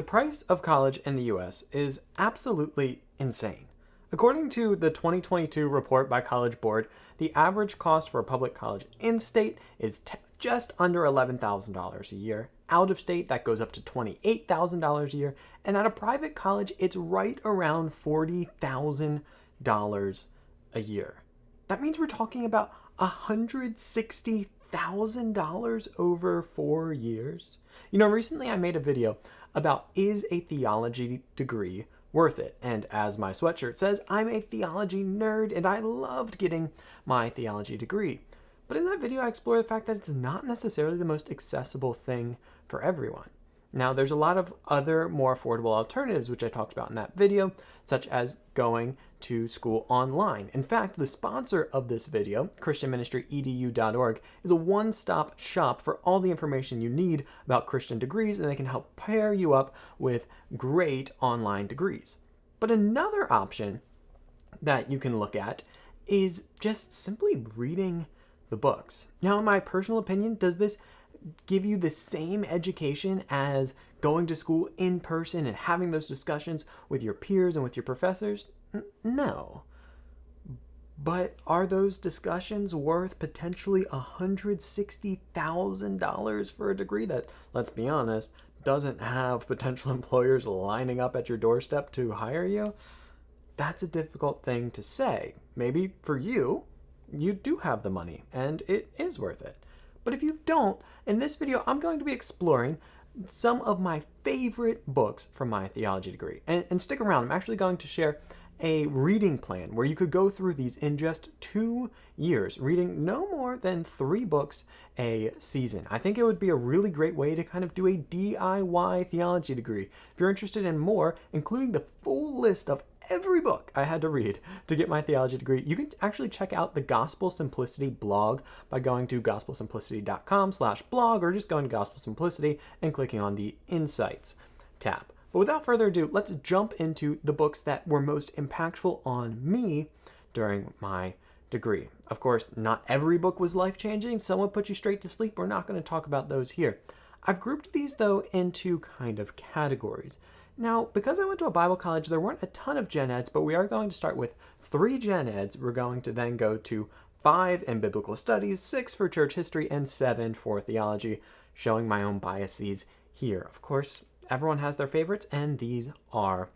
The price of college in the US is absolutely insane. According to the 2022 report by College Board, the average cost for a public college in state is just under $11,000 a year. Out of state, that goes up to $28,000 a year. And at a private college, it's right around $40,000 a year. That means we're talking about $160,000 over 4 years. Recently I made a video about is a theology degree worth it? And as my sweatshirt says, I'm a theology nerd and I loved getting my theology degree. But in that video, I explore the fact that it's not necessarily the most accessible thing for everyone. Now, there's a lot of other more affordable alternatives, which I talked about in that video, such as going to school online. In fact, the sponsor of this video, christianministryedu.org, is a one-stop shop for all the information you need about Christian degrees, and they can help pair you up with great online degrees. But another option that you can look at is just simply reading the books. Now, in my personal opinion, does this give you the same education as going to school in person and having those discussions with your peers and with your professors? No. But are those discussions worth potentially $160,000 for a degree that, let's be honest, doesn't have potential employers lining up at your doorstep to hire you? That's a difficult thing to say. Maybe for you, you do have the money and it is worth it. But if you don't, in this video, I'm going to be exploring some of my favorite books from my theology degree. And stick around, I'm actually going to share a reading plan where you could go through these in just 2 years, reading no more than 3 books a season. I think it would be a really great way to kind of do a DIY theology degree. If you're interested in more, including the full list of every book I had to read to get my theology degree, you can actually check out the Gospel Simplicity blog by going to gospelsimplicity.com/blog or just going to Gospel Simplicity and clicking on the Insights tab. But without further ado, let's jump into the books that were most impactful on me during my degree. Of course, not every book was life-changing. Some would put you straight to sleep. We're not going to talk about those here. I've grouped these, though, into kind of categories. Now, because I went to a Bible college, there weren't a ton of Gen Eds, but we are going to start with 3 Gen Eds. We're going to then go to 5 in biblical studies, 6 for church history, and 7 for theology, showing my own biases here. Of course, everyone has their favorites, and these are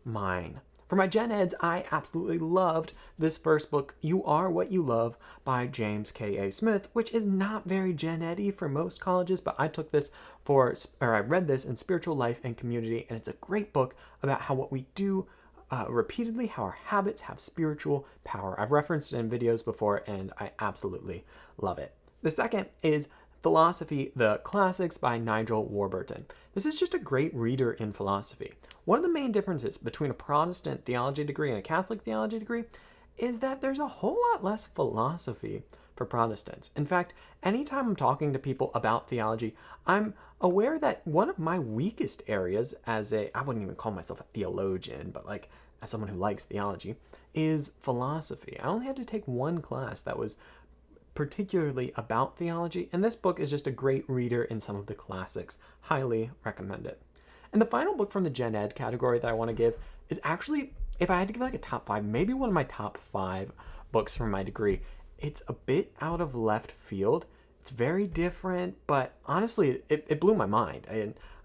mine. For my Gen Eds, I absolutely loved this first book, You Are What You Love by James K.A. Smith, which is not very Gen Ed-y for most colleges, but I read this in Spiritual Life and Community, and it's a great book about how what we do repeatedly, how our habits have spiritual power. I've referenced it in videos before, and I absolutely love it. The second is Philosophy, the Classics by Nigel Warburton. This is just a great reader in philosophy. One of the main differences between a Protestant theology degree and a Catholic theology degree is that there's a whole lot less philosophy for Protestants. In fact, anytime I'm talking to people about theology, I'm aware that one of my weakest areas I wouldn't even call myself a theologian, but like as someone who likes theology, is philosophy. I only had to take one class that was particularly about theology, and this book is just a great reader in some of the classics. Highly recommend it. And the final book from the Gen Ed category that I want to give is actually, if I had to give like a top 5, maybe one of my top 5 books from my degree. It's a bit out of left field. It's very different, but honestly, it blew my mind.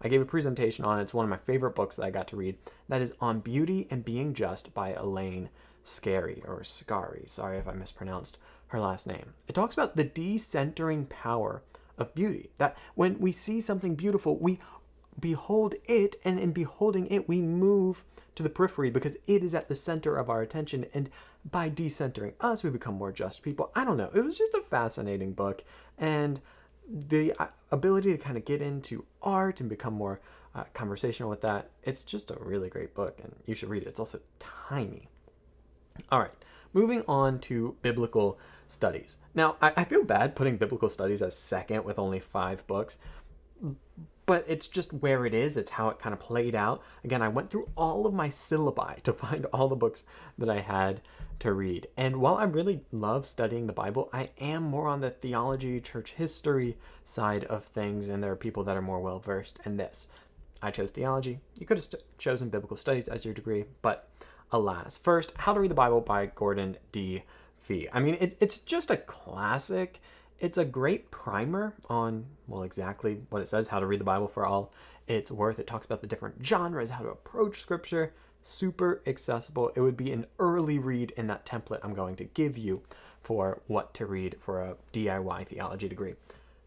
I gave a presentation on it. It's one of my favorite books that I got to read. That is On Beauty and Being Just by Elaine Scarry, or Scary. Sorry if I mispronounced her last name. It talks about the decentering power of beauty. That when we see something beautiful, we behold it, and in beholding it, we move to the periphery because it is at the center of our attention, and by decentering us, we become more just people. I don't know. It was just a fascinating book, and the ability to kind of get into art and become more conversational with that, it's just a really great book, and you should read it. It's also tiny. All right, moving on to biblical studies. Now, I feel bad putting biblical studies as second with only 5 books, but it's just where it is. It's how it kind of played out. Again, I went through all of my syllabi to find all the books that I had to read. And while I really love studying the Bible, I am more on the theology, church history side of things, and there are people that are more well-versed in this. I chose theology. You could have chosen biblical studies as your degree, but alas. First, How to Read the Bible by Gordon D. Fee. I mean, it's just a classic. It's a great primer on, well, exactly what it says, how to read the Bible for all it's worth. It talks about the different genres, how to approach Scripture. Super accessible. It would be an early read in that template I'm going to give you for what to read for a DIY theology degree.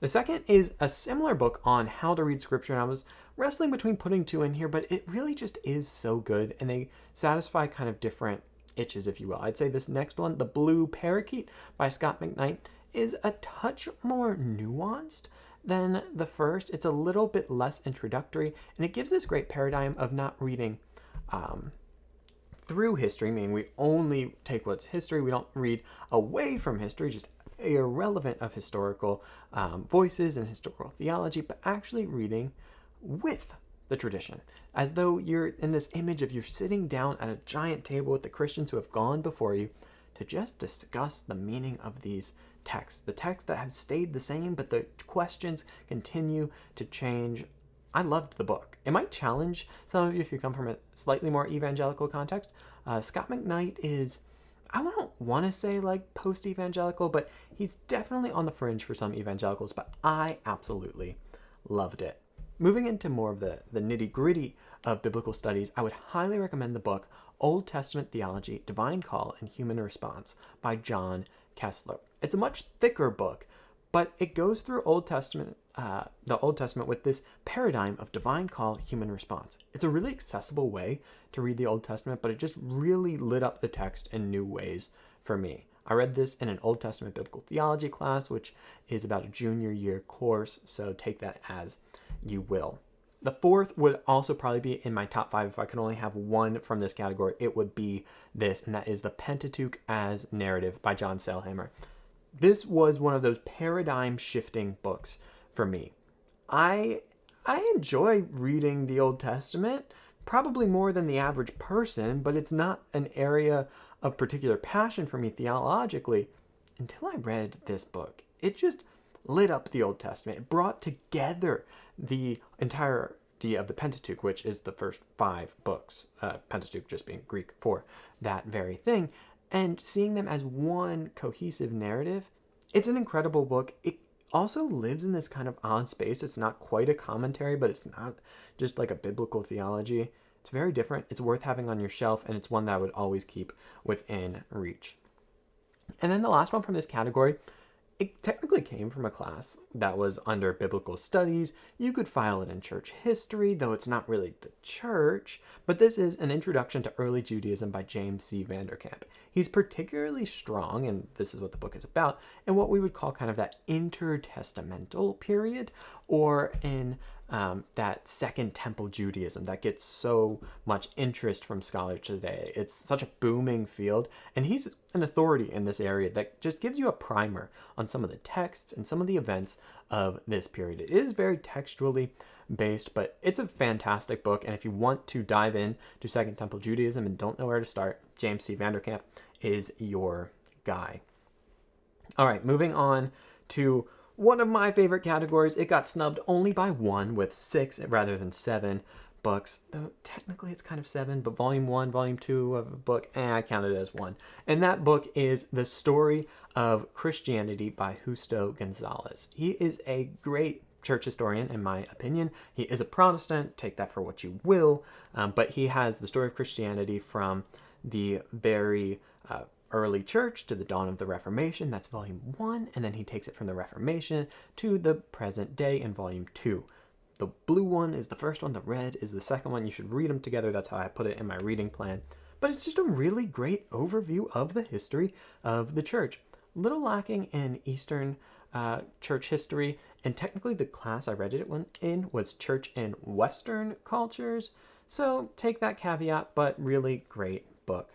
The second is a similar book on how to read Scripture, and I was wrestling between putting two in here, but it really just is so good, and they satisfy kind of different itches, if you will. I'd say this next one, The Blue Parakeet by Scott McKnight, is a touch more nuanced than the first. It's a little bit less introductory, and it gives this great paradigm of not reading through history, meaning we only take what's history. We don't read away from history, just irrelevant of historical voices and historical theology, but actually reading with the tradition, as though you're in this image of you're sitting down at a giant table with the Christians who have gone before you to just discuss the meaning of these texts, the texts that have stayed the same, but the questions continue to change. I loved the book. It might challenge some of you if you come from a slightly more evangelical context. Scott McKnight is, I don't want to say like post-evangelical, but he's definitely on the fringe for some evangelicals, but I absolutely loved it. Moving into more of the nitty-gritty of biblical studies, I would highly recommend the book Old Testament Theology, Divine Call and Human Response by John Kessler. It's a much thicker book, but it goes through the Old Testament with this paradigm of divine call, human response. It's a really accessible way to read the Old Testament, but it just really lit up the text in new ways for me. I read this in an Old Testament biblical theology class, which is about a junior year course, so take that as you will. The fourth would also probably be in my top 5. If I could only have one from this category, it would be this, and that is the Pentateuch as Narrative by John Sailhamer. This was one of those paradigm shifting books for me. I enjoy reading the Old Testament, probably more than the average person, but it's not an area of particular passion for me theologically until I read this book. It just lit up the Old Testament. It brought together the entirety of the Pentateuch, which is the first 5 books, Pentateuch just being Greek for that very thing, and seeing them as one cohesive narrative. It's an incredible book. It also lives in this kind of odd space. It's not quite a commentary, but it's not just like a biblical theology. It's very different. It's worth having on your shelf, and it's one that I would always keep within reach. And then the last one from this category, it technically came from a class that was under biblical studies. You could file it in church history, though it's not really the church, but this is An Introduction to Early Judaism by James C. Vanderkamp. He's particularly strong, and this is what the book is about, in what we would call kind of that intertestamental period, or in that Second Temple Judaism that gets so much interest from scholars today. It's such a booming field, and he's an authority in this area that just gives you a primer on some of the texts and some of the events of this period. It is very textually based, but it's a fantastic book, and if you want to dive in to Second Temple Judaism and don't know where to start, James C. Vanderkamp is your guy. All right, moving on to one of my favorite categories. It got snubbed only by 1 with 6 rather than 7 books, though technically it's kind of 7, but volume 1, volume 2 of a book, I count it as 1. And that book is The Story of Christianity by Justo Gonzalez. He is a great church historian, in my opinion. He is a Protestant, take that for what you will, but he has the story of Christianity from the very early church to the dawn of the Reformation. That's volume 1, and then he takes it from the Reformation to the present day in volume 2. The blue one is the first one, the red is the second one. You should read them together. That's how I put it in my reading plan. But it's just a really great overview of the history of the church. Little lacking in Eastern church history, and technically the class I read it in was church in Western cultures, so take that caveat, but really great book.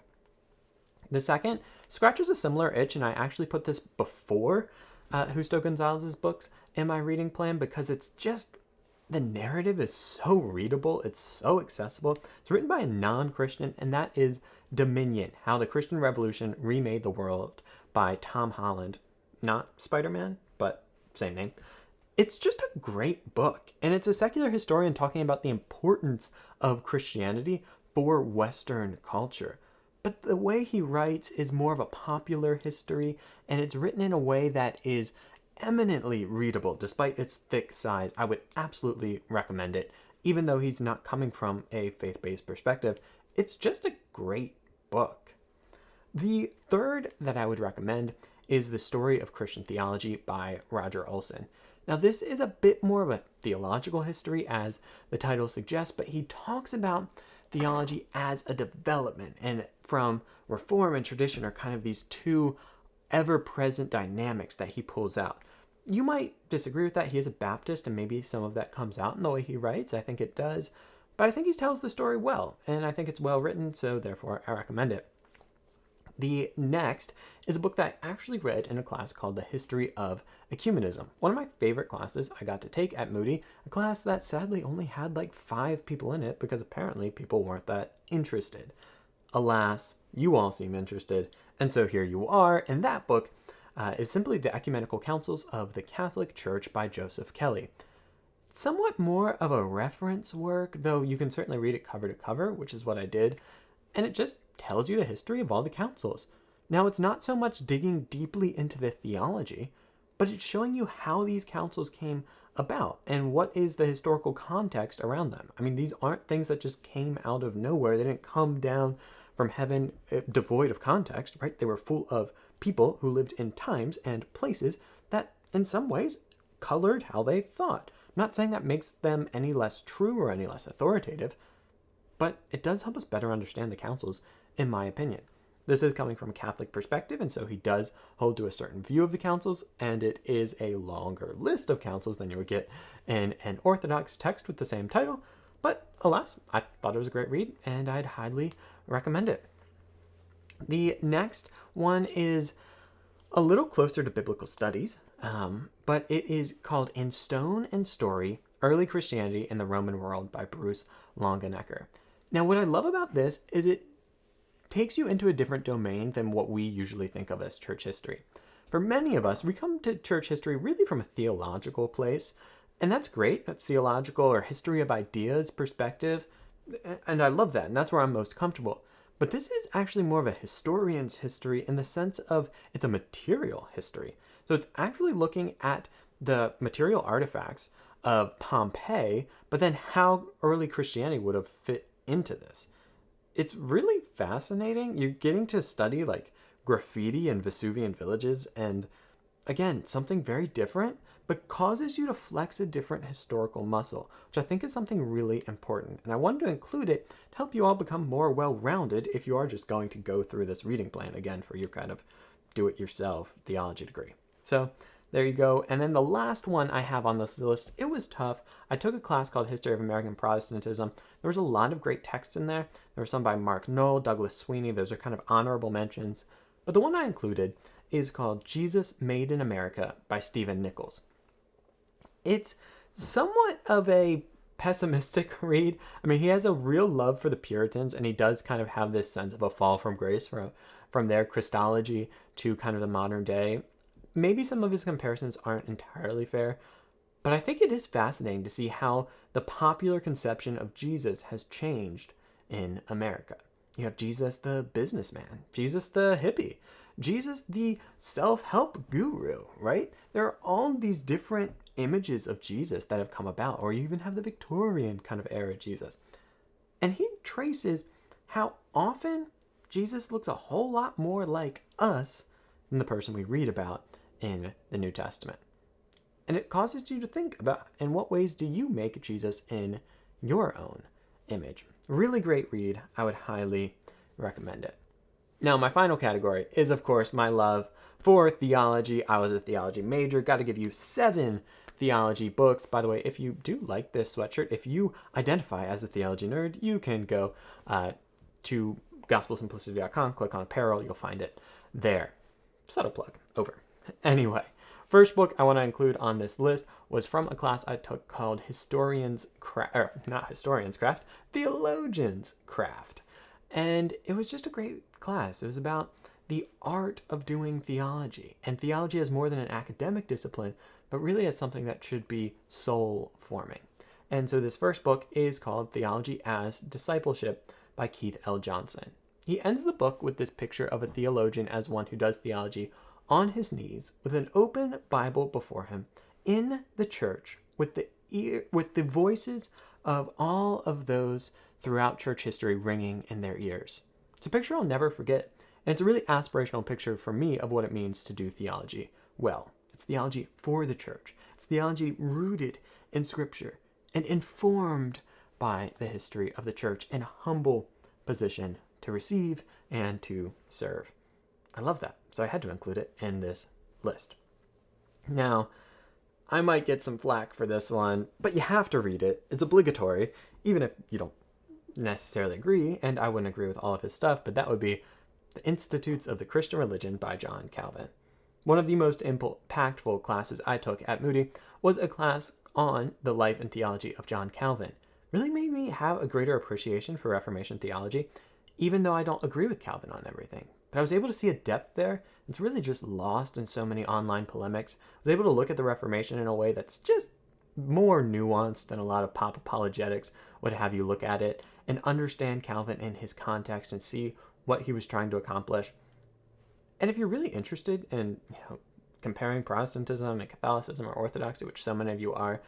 The second scratches a similar itch, and I actually put this before Justo Gonzalez's books in my reading plan because it's just, the narrative is so readable, it's so accessible. It's written by a non-Christian, and that is Dominion, How the Christian Revolution Remade the World by Tom Holland. Not Spider-Man, but same name. It's just a great book, and it's a secular historian talking about the importance of Christianity for Western culture. But the way he writes is more of a popular history, and it's written in a way that is eminently readable despite its thick size. I would absolutely recommend it, even though he's not coming from a faith-based perspective. It's just a great book. The third that I would recommend is The Story of Christian Theology by Roger Olson. Now, this is a bit more of a theological history, as the title suggests, but he talks about theology as a development, and from reform and tradition are kind of these two ever-present dynamics that he pulls out. You might disagree with that. He is a Baptist, and maybe some of that comes out in the way he writes. I think it does. But I think he tells the story well, and I think it's well written, so therefore I recommend it. The next is a book that I actually read in a class called The History of Ecumenism. One of my favorite classes I got to take at Moody, a class that sadly only had like 5 people in it because apparently people weren't that interested. Alas, you all seem interested, and so here you are, and that book is simply The Ecumenical Councils of the Catholic Church by Joseph Kelly. Somewhat more of a reference work, though you can certainly read it cover to cover, which is what I did, and it just tells you the history of all the councils. Now, it's not so much digging deeply into the theology, but it's showing you how these councils came about and what is the historical context around them. I mean, these aren't things that just came out of nowhere. They didn't come down from heaven devoid of context, right? They were full of people who lived in times and places that in some ways colored how they thought. I'm not saying that makes them any less true or any less authoritative, but it does help us better understand the councils, in my opinion. This is coming from a Catholic perspective, and so he does hold to a certain view of the councils, and it is a longer list of councils than you would get in an Orthodox text with the same title. But alas, I thought it was a great read, and I'd highly recommend it. The next one is a little closer to biblical studies, but it is called In Stone and Story, Early Christianity in the Roman World by Bruce Longenecker. Now, what I love about this is it takes you into a different domain than what we usually think of as church history. For many of us, we come to church history really from a theological place, and that's great, a theological or history of ideas perspective, and I love that, and that's where I'm most comfortable. But this is actually more of a historian's history in the sense of it's a material history. So it's actually looking at the material artifacts of Pompeii, but then how early Christianity would have fit into this. It's really fascinating. You're getting to study like graffiti in Vesuvian villages, and again, something very different, but causes you to flex a different historical muscle, which I think is something really important. And I wanted to include it to help you all become more well-rounded if you are just going to go through this reading plan again for your kind of do-it-yourself theology degree. So there you go. And then the last one I have on this list, it was tough. I took a class called History of American Protestantism. There was a lot of great texts in there. There were some by Mark Knoll, Douglas Sweeney. Those are kind of honorable mentions. But the one I included is called Jesus Made in America by Stephen Nichols. It's somewhat of a pessimistic read. I mean, he has a real love for the Puritans, and he does kind of have this sense of a fall from grace from their Christology to kind of the modern day. Maybe some of his comparisons aren't entirely fair, but I think it is fascinating to see how the popular conception of Jesus has changed in America. You have Jesus the businessman, Jesus the hippie, Jesus the self-help guru, right? There are all these different images of Jesus that have come about, or you even have the Victorian kind of era Jesus. And he traces how often Jesus looks a whole lot more like us than the person we read about in the New Testament. And it causes you to think about in what ways do you make Jesus in your own image. Really great read. I would highly recommend it. Now, my final category is, of course, my love for theology. I was a theology major. Got to give you 7 theology books. By the way, if you do like this sweatshirt, if you identify as a theology nerd, you can go to gospelsimplicity.com, click on apparel, you'll find it there. Subtle plug, over. Anyway, first book I want to include on this list was from a class I took called Theologian's Craft. And it was just a great class. It was about the art of doing theology. And theology is more than an academic discipline, but really as something that should be soul forming. And so this first book is called Theology as Discipleship by Keith L. Johnson. He ends the book with this picture of a theologian as one who does theology on his knees with an open Bible before him in the church with the voices of all of those throughout church history ringing in their ears. It's a picture I'll never forget, and it's a really aspirational picture for me of what it means to do theology well. It's theology for the church. It's theology rooted in Scripture and informed by the history of the church in a humble position to receive and to serve. I love that, so I had to include it in this list. Now, I might get some flack for this one, but you have to read it. It's obligatory, even if you don't necessarily agree, and I wouldn't agree with all of his stuff, but that would be The Institutes of the Christian Religion by John Calvin. One of the most impactful classes I took at Moody was a class on the life and theology of John Calvin. Really made me have a greater appreciation for Reformation theology, even though I don't agree with Calvin on everything. But I was able to see a depth there. It's really just lost in so many online polemics. I was able to look at the Reformation in a way that's just more nuanced than a lot of pop apologetics would have you look at it, and understand Calvin in his context and see what he was trying to accomplish. And if you're really interested in, comparing Protestantism and Catholicism or Orthodoxy, which so many of you are,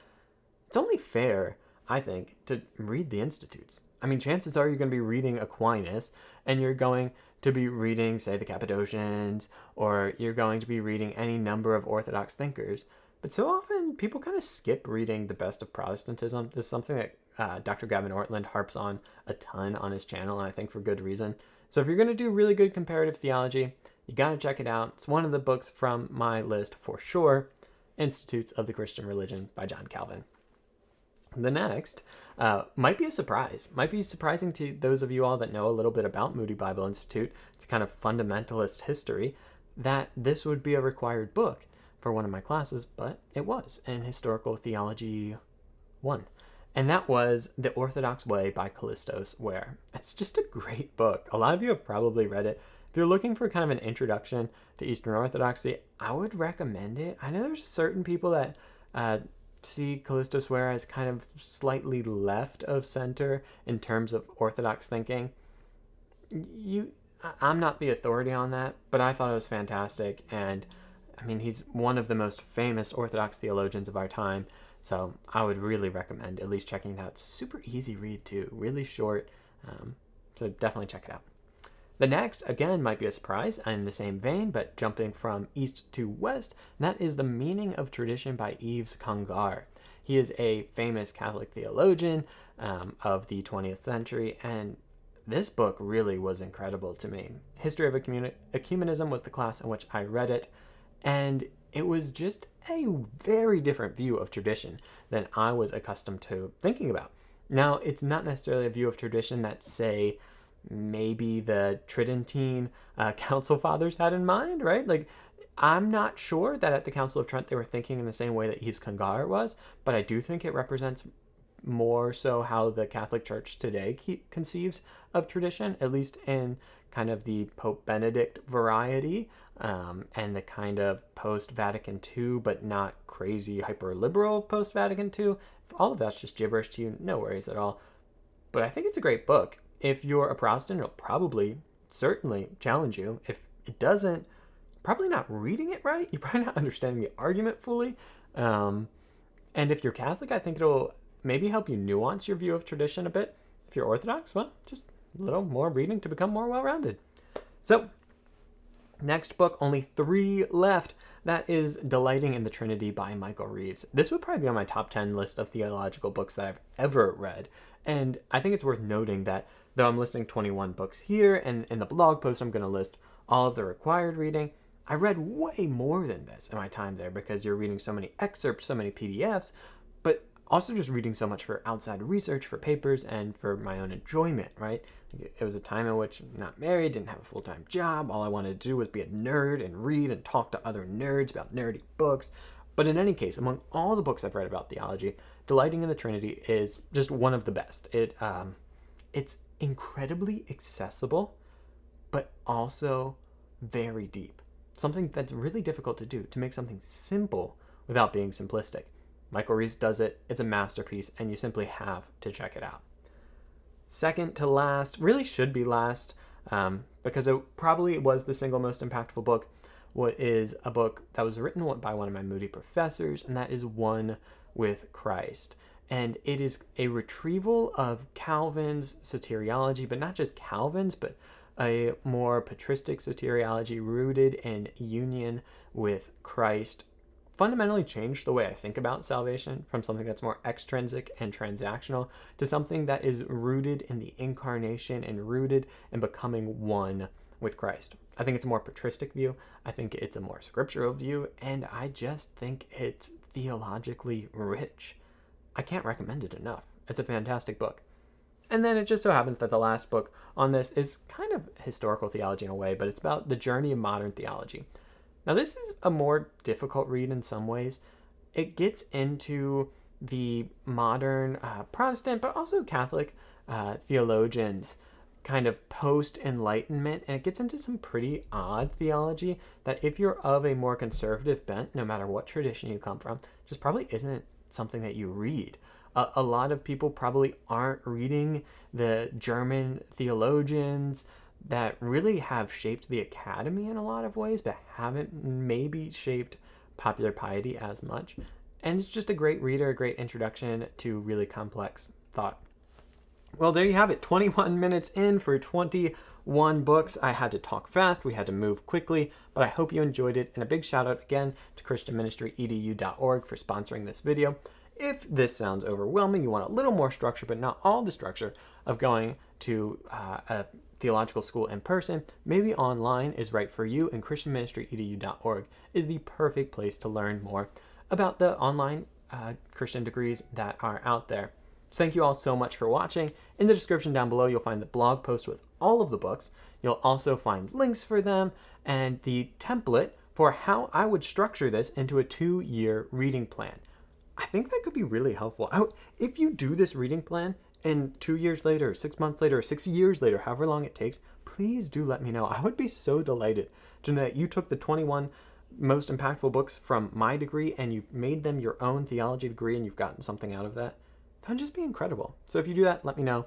it's only fair, I think, to read the Institutes. I mean, chances are you're going to be reading Aquinas, and you're going to be reading, say, the Cappadocians, or you're going to be reading any number of Orthodox thinkers. But so often, people kind of skip reading the best of Protestantism. This is something that Dr. Gavin Ortland harps on a ton on his channel, and I think for good reason. So if you're going to do really good comparative theology, you got to check it out. It's one of the books from my list for sure. Institutes of the Christian Religion by John Calvin. The next might be a surprise. Might be surprising to those of you all that know a little bit about Moody Bible Institute. It's kind of fundamentalist history, that this would be a required book for one of my classes, but it was in Historical Theology 1. And that was The Orthodox Way by Callistos Ware. It's just a great book. A lot of you have probably read it. If you're looking for kind of an introduction to Eastern Orthodoxy, I would recommend it. I know there's certain people that see Callistos Ware as kind of slightly left of center in terms of Orthodox thinking. I'm not the authority on that, but I thought it was fantastic. And I mean, he's one of the most famous Orthodox theologians of our time. So I would really recommend at least checking it out. It's super easy read too, really short. So definitely check it out. The next, again, might be a surprise in the same vein, but jumping from east to west, and that is The Meaning of Tradition by Yves Congar. He is a famous Catholic theologian of the 20th century, and this book really was incredible to me. History of Ecumenism was the class in which I read it, and it was just a very different view of tradition than I was accustomed to thinking about. Now, it's not necessarily a view of tradition that, say, maybe the Tridentine Council Fathers had in mind, right? Like, I'm not sure that at the Council of Trent they were thinking in the same way that Yves Congar was, but I do think it represents more so how the Catholic Church today conceives of tradition, at least in kind of the Pope Benedict variety, and the kind of post-Vatican II, but not crazy hyper-liberal post-Vatican II. If all of that's just gibberish to you, no worries at all. But I think it's a great book. If you're a Protestant, it'll probably, certainly challenge you. If it doesn't, probably not reading it right. You're probably not understanding the argument fully. And if you're Catholic, I think it'll maybe help you nuance your view of tradition a bit. If you're Orthodox, well, just a little more reading to become more well-rounded. So, next book, only 3 left. That is Delighting in the Trinity by Michael Reeves. This would probably be on my top 10 list of theological books that I've ever read. And I think it's worth noting that though I'm listing 21 books here, and in the blog post I'm going to list all of the required reading, I read way more than this in my time there because you're reading so many excerpts, so many PDFs, but also just reading so much for outside research, for papers, and for my own enjoyment, right? It was a time in which I'm not married, didn't have a full-time job. All I wanted to do was be a nerd and read and talk to other nerds about nerdy books. But in any case, among all the books I've read about theology, Delighting in the Trinity is just one of the best. It's incredibly accessible, but also very deep. Something that's really difficult to do, to make something simple without being simplistic. Michael Reese does it. It's a masterpiece, and you simply have to check it out. Second to last, really should be last, because it probably was the single most impactful book, what is a book that was written by one of my Moody professors, and that is One with Christ. And it is a retrieval of Calvin's soteriology, but not just Calvin's, but a more patristic soteriology rooted in union with Christ. Fundamentally changed the way I think about salvation from something that's more extrinsic and transactional to something that is rooted in the incarnation and rooted in becoming one with Christ. I think it's a more patristic view. I think it's a more scriptural view, and I just think it's theologically rich. I can't recommend it enough. It's a fantastic book. And then it just so happens that the last book on this is kind of historical theology in a way, but it's about the journey of modern theology. Now, this is a more difficult read in some ways. It gets into the modern Protestant, but also Catholic theologians' kind of post-Enlightenment, and it gets into some pretty odd theology that if you're of a more conservative bent, no matter what tradition you come from, just probably isn't something that you read. A lot of people probably aren't reading the German theologians that really have shaped the academy in a lot of ways, but haven't maybe shaped popular piety as much. And it's just a great reader, a great introduction to really complex thought. Well, there you have it. 21 minutes in for 21 books. I had to talk fast. We had to move quickly, but I hope you enjoyed it. And a big shout out again to christianministryedu.org for sponsoring this video. If this sounds overwhelming, you want a little more structure, but not all the structure of going to a theological school in person, maybe online is right for you, and christianministryedu.org is the perfect place to learn more about the online Christian degrees that are out there. So thank you all so much for watching. In the description down below, you'll find the blog post with all of the books. You'll also find links for them and the template for how I would structure this into a 2-year reading plan. I think that could be really helpful. If you do this reading plan and 2 years later, 6 months later, 6 years later, however long it takes, please do let me know. I would be so delighted to know that you took the 21 most impactful books from my degree and you made them your own theology degree and you've gotten something out of that. That would just be incredible. So if you do that, let me know.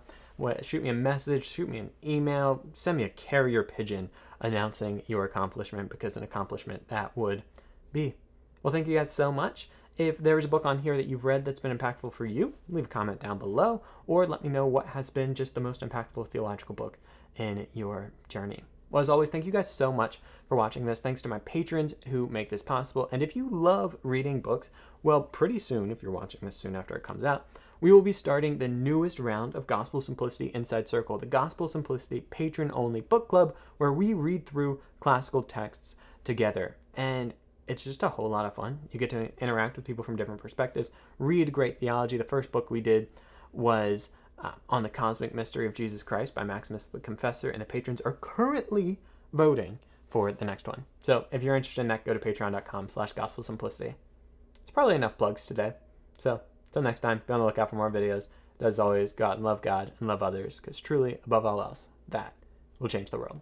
Shoot me a message, shoot me an email, send me a carrier pigeon announcing your accomplishment, because an accomplishment that would be. Well, thank you guys so much. If there is a book on here that you've read that's been impactful for you, leave a comment down below, or let me know what has been just the most impactful theological book in your journey. Well, as always, thank you guys so much for watching this. Thanks to my patrons who make this possible. And if you love reading books, well, pretty soon, if you're watching this soon after it comes out, we will be starting the newest round of Gospel Simplicity Inside Circle, the Gospel Simplicity patron-only book club, where we read through classical texts together. And it's just a whole lot of fun. You get to interact with people from different perspectives, read great theology. The first book we did was on the Cosmic Mystery of Jesus Christ by Maximus the Confessor, and the patrons are currently voting for the next one. So if you're interested in that, go to patreon.com/gospelsimplicity. It's probably enough plugs today. So until next time, be on the lookout for more videos. As always, go out and love God and love others, because truly, above all else, that will change the world.